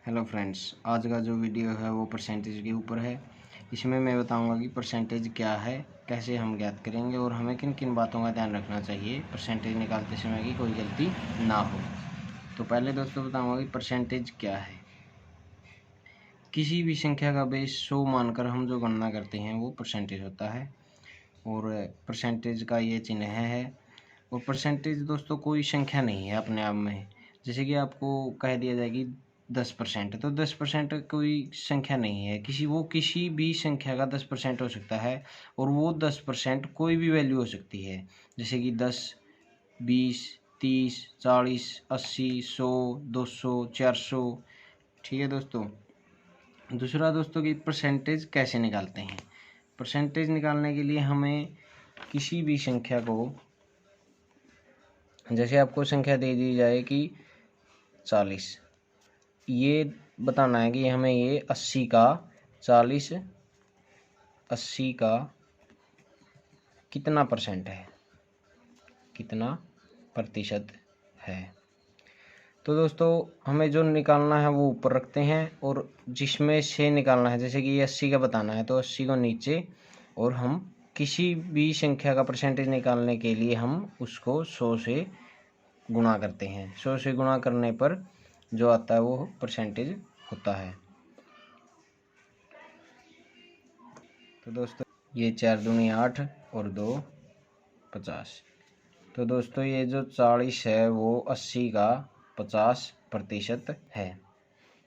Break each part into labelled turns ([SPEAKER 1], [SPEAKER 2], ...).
[SPEAKER 1] Hello friends, आज का जो वीडियो है वो परसेंटेज के ऊपर है। इसमें मैं बताऊंगा कि परसेंटेज क्या है, कैसे हम ज्ञात करेंगे और हमें किन किन बातों का ध्यान रखना चाहिए परसेंटेज निकालते समय की कोई गलती ना हो। तो पहले दोस्तों बताऊंगा कि परसेंटेज क्या है। किसी भी संख्या का बेस 100 मानकर हम जो गणना करते हैं वो परसेंटेज होता है और परसेंटेज का ये चिन्ह है। और परसेंटेज दोस्तों कोई संख्या नहीं है अपने आप में। जैसे कि आपको कह दिया जाए कि 10%, तो 10% कोई संख्या नहीं है। किसी भी संख्या का 10% हो सकता है और वो 10% कोई भी वैल्यू हो सकती है। जैसे कि 10, 20, 30, 40, 80, 100, 200, 400। ठीक है दोस्तों। दूसरा दोस्तों कि परसेंटेज कैसे निकालते हैं। परसेंटेज निकालने के लिए हमें किसी भी संख्या को, जैसे आपको संख्या दे दी जाए कि 40, ये बताना है कि हमें ये 80 का 40 80 का कितना परसेंट है, कितना प्रतिशत है। तो दोस्तों हमें जो निकालना है वो ऊपर रखते हैं और जिसमें से निकालना है, जैसे कि ये 80 का बताना है तो 80 को नीचे, और हम किसी भी संख्या का परसेंटेज निकालने के लिए हम उसको 100 से गुणा करते हैं। 100 से गुणा करने पर जो आता है वो परसेंटेज होता है। तो दोस्तों ये 4 दूनी 8 और 2 50। तो दोस्तों ये जो 40 है वो 80 का 50% है।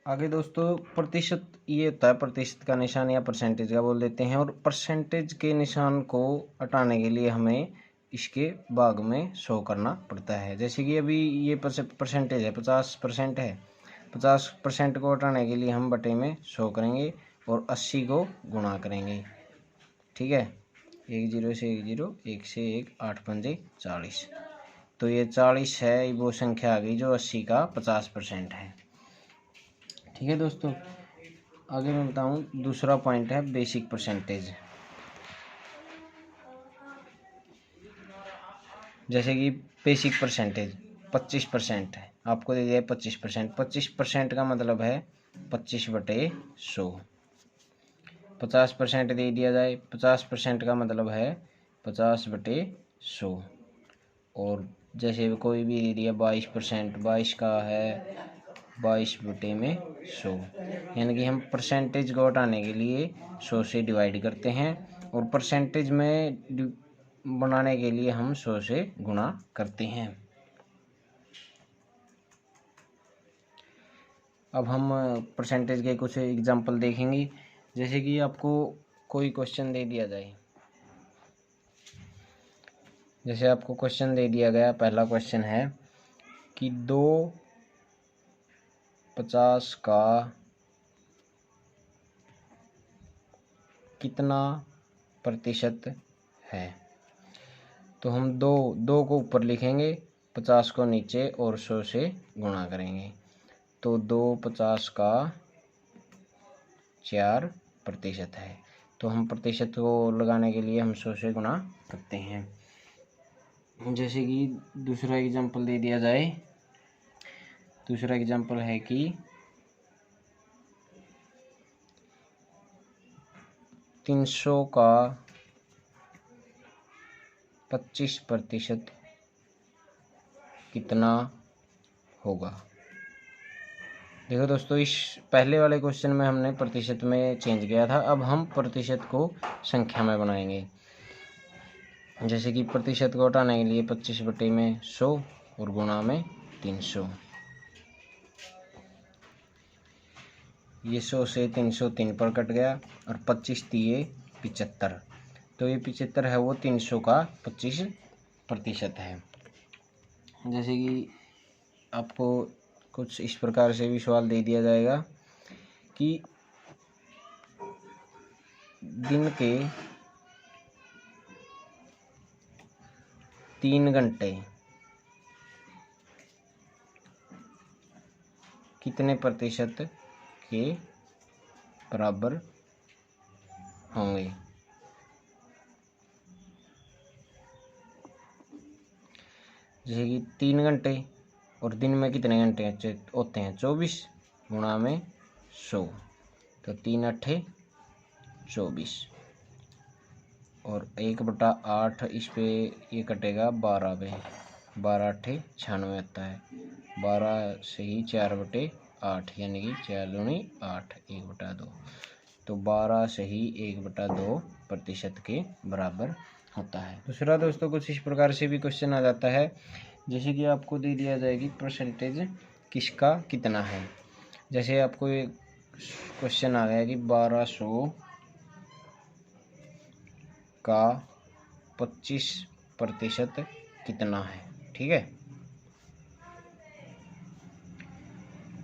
[SPEAKER 1] आगे दोस्तों प्रतिशत ये होता है, प्रतिशत का निशान या परसेंटेज का बोल देते हैं। और परसेंटेज के निशान को हटाने के लिए हमें इसके भाग में शो करना पड़ता है। जैसे कि अभी ये परसेंटेज है, 50% है। 50% को हटाने के लिए हम बटे में शो करेंगे और 80 को गुणा करेंगे। ठीक है, 1 0 से 1 0, 1 से 1, 8 पंजे 40। तो ये 40 है, वो संख्या आ गई जो 80 का 50% है। ठीक है दोस्तों। आगे मैं बताऊं, दूसरा पॉइंट है बेसिक परसेंटेज। जैसे कि बेसिक परसेंटेज 25% है, आपको दे दिया है 25%। 25% का मतलब है 25/100। 50% दे दिया जाए, 50% का मतलब है 50/100। और जैसे कोई भी दे दिया 22%, 22 का है 22/100। यानी कि हम परसेंटेज को हटाने के लिए 100 से डिवाइड करते हैं और परसेंटेज में बनाने के लिए हम 100 से गुणा करते हैं। अब हम परसेंटेज के कुछ एग्जांपल देखेंगे। जैसे कि आपको कोई क्वेश्चन दे दिया जाए, जैसे आपको क्वेश्चन दे दिया गया, पहला क्वेश्चन है कि 2/50 का कितना प्रतिशत है। तो हम दो को ऊपर लिखेंगे, 50 को नीचे और 100 से गुणा करेंगे। तो 2/50 का 4% है। तो हम प्रतिशत को लगाने के लिए हम 100 से गुणा करते हैं। जैसे कि दूसरा एग्जांपल दे दिया जाए, दूसरा एग्जांपल है कि 300 का 25% कितना होगा। देखो दोस्तों, इस पहले वाले क्वेश्चन में हमने प्रतिशत में चेंज किया था, अब हम प्रतिशत को संख्या में बनाएंगे। जैसे कि प्रतिशत को हटाने के लिए 25/100 और गुणा में 300। ये 100 से 300 3 पर कट गया और 25 दिए 75। तो ये 75 है वो 300 का 25% है। जैसे कि आपको कुछ इस प्रकार से भी सवाल दे दिया जाएगा कि दिन के 3 घंटे कितने प्रतिशत के बराबर होंगे। जैसे कि 3 घंटे और दिन में कितने घंटे होते हैं 24, गुणा में 100, तो 3 अट्ठे 24 और 1/8 इस पे ये कटेगा 12 पे, 12 अट्ठे 96 आता है। 12 से ही 4/8 यानी कि 4 दूनी 8, 1/2, तो 12 से ही 1/2% के बराबर होता है। दूसरा दोस्तों कुछ इस प्रकार से भी क्वेश्चन आ जाता है, जैसे कि आपको दे दिया जाएगी परसेंटेज किसका कितना है। जैसे आपको एक क्वेश्चन आ गया कि 1200 का 25% कितना है, ठीक है।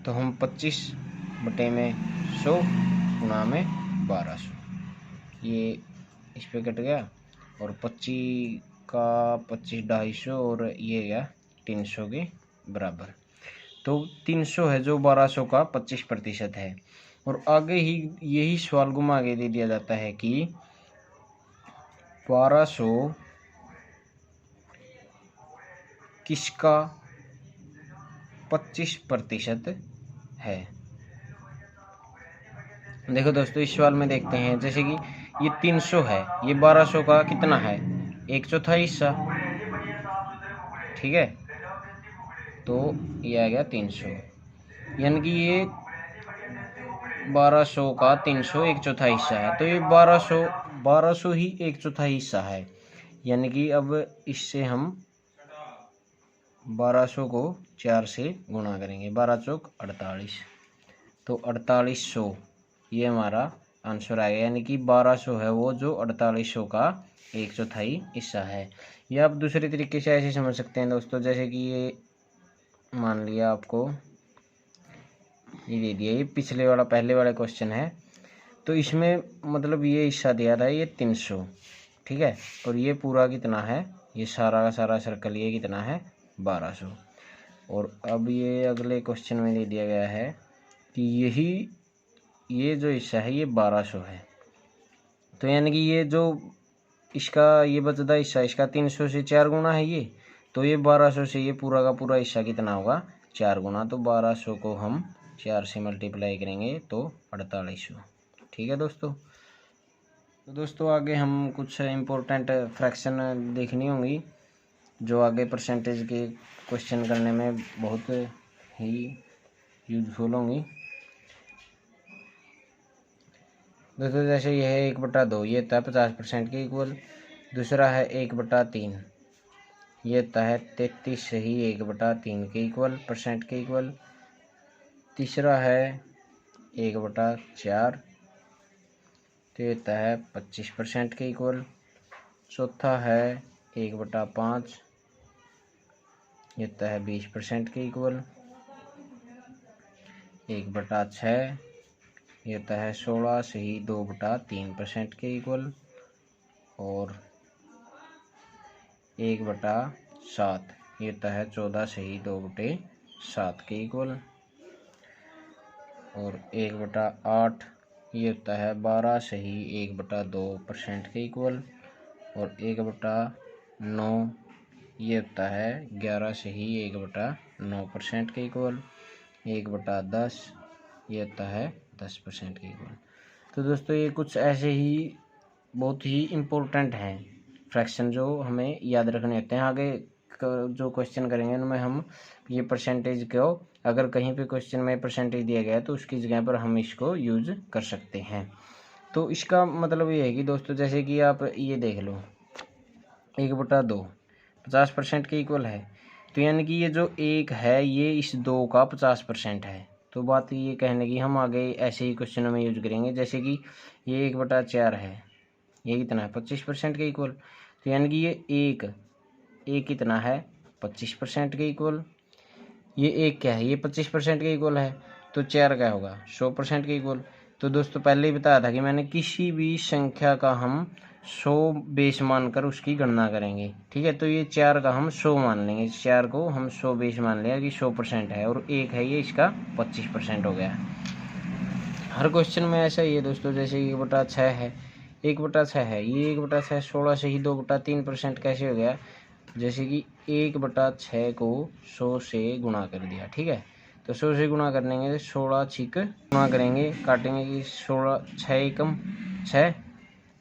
[SPEAKER 1] तो हम 25/100 गुणा में 1200, ये इस पे कट गया और 25 का 25 250 और ये गया 300 के बराबर। तो 300 है जो 1200 का 25% है। और आगे ही यही सवाल घुमा के दे दिया जाता है कि 1200 किसका 25% है। देखो दोस्तों इस सवाल में देखते हैं, जैसे कि ये 300 है, ये 1200 का कितना है, 1/4 हिस्सा, ठीक है। तो ये आ गया 300, यानी कि ये 1200 का 300 1/4 हिस्सा है। तो ये 1200 ही 1/4 हिस्सा है, यानी कि अब इससे हम 1200 को 4 से गुणा करेंगे, 12 चौक 48, तो 4800 ये हमारा आंसर आएगा। यानी कि 1200 है वो जो 4800 का 1/4 हिस्सा है। या आप दूसरे तरीके से ऐसे समझ सकते हैं दोस्तों, जैसे कि ये मान लिया आपको ये दे दिया, ये पिछले वाला पहले वाला क्वेश्चन है, तो इसमें मतलब ये हिस्सा दिया था ये 300, ठीक है। और ये पूरा कितना है, ये सारा का सारा सर्कल ये कितना है 1200। और अब ये अगले क्वेश्चन में दे दिया गया है कि ये जो हिस्सा है ये 1200 है, तो यानी कि ये जो इसका ये बचता हिस्सा इसका 300 से 4 गुना है ये, तो ये 1200 से ये पूरा का पूरा हिस्सा कितना होगा 4 गुना, तो 1200 को हम 4 से मल्टीप्लाई करेंगे तो 4800, ठीक है दोस्तों। तो दोस्तों आगे हम कुछ इम्पोर्टेंट फ्रैक्शन देखनी होंगी जो आगे परसेंटेज के क्वेश्चन करने में बहुत ही यूजफुल होंगी। दोस्तों जैसे यह है 1/2, ये था 50% के इक्वल। दूसरा है 1/3, ये था है 33 से ही 1/3 के इक्वल परसेंट के इक्वल। तीसरा है 1/4, तो ये था है 25% के इक्वल। चौथा है 1/5, ये था है 20% के इक्वल। 1/6, ये होता है 16 से ही 2/3% के इक्वल। और 1/7, ये होता है 14 से ही 2/7 के इक्वल। और 1/8, ये होता है 12 से ही 1/2% के इक्वल। और 1/9, ये होता है 11 से ही 1/9% के इक्वल। 1/10, ये होता है 10% के इक्वल। तो दोस्तों ये कुछ ऐसे ही बहुत ही इम्पोर्टेंट हैं फ्रैक्शन जो हमें याद रखने होते हैं। आगे जो क्वेश्चन करेंगे उनमें हम ये परसेंटेज को, अगर कहीं पे क्वेश्चन में परसेंटेज दिया गया है तो उसकी जगह पर हम इसको यूज कर सकते हैं। तो इसका मतलब ये है कि दोस्तों जैसे कि आप ये देख लो 1/2 50% के इक्वल है, तो यानी कि ये जो 1 है ये इस 2 का 50% है। तो बात ये कहने की हम आगे ऐसे ही क्वेश्चनों में यूज करेंगे, जैसे कि ये 1/4 है, ये कितना है 25% के इक्वल। तो यानी कि ये एक कितना है 25% के इक्वल। ये 1 क्या है, ये 25% के इक्वल है, तो 4 क्या होगा 100% के इक्वल। तो दोस्तों पहले ही बताया था कि मैंने किसी भी संख्या का हम 100 बेस मानकर उसकी गणना करेंगे, ठीक है। तो ये 4 का हम 100 मान लेंगे, 4 को हम 100 बेस मान लिया कि 100% है। और 1 है ये इसका 25% हो गया। हर क्वेश्चन में ऐसा ही है दोस्तों, जैसे 1/6 है, 1/6 है, ये 1/6 16 से ही 2/3% कैसे हो गया, जैसे कि 1/6 को 100 से गुणा कर दिया, ठीक है। तो 100 से गुणा कर देंगे, 16 छिक गुणा करेंगे, काटेंगे कि 16 6 एकम 6,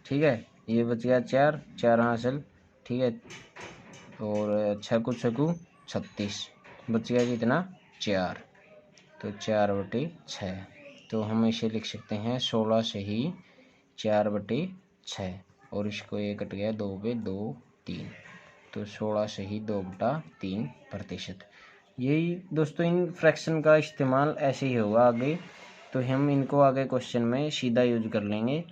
[SPEAKER 1] ठीक है। ये बच गया 4 4 हासिल, ठीक है। और 6 को 36 बच गया कितना 4, तो 4/6। तो हम इसे लिख सकते हैं 16 से ही 4/6, और इसको ये कट गया 2 पे 2 3, तो 16 से ही 2/3%। यही दोस्तों इन फ्रैक्शन का इस्तेमाल ऐसे ही होगा आगे, तो हम इनको आगे क्वेश्चन में सीधा यूज कर लेंगे,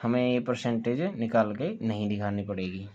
[SPEAKER 1] हमें ये परसेंटेज निकाल के नहीं दिखानी पड़ेगी।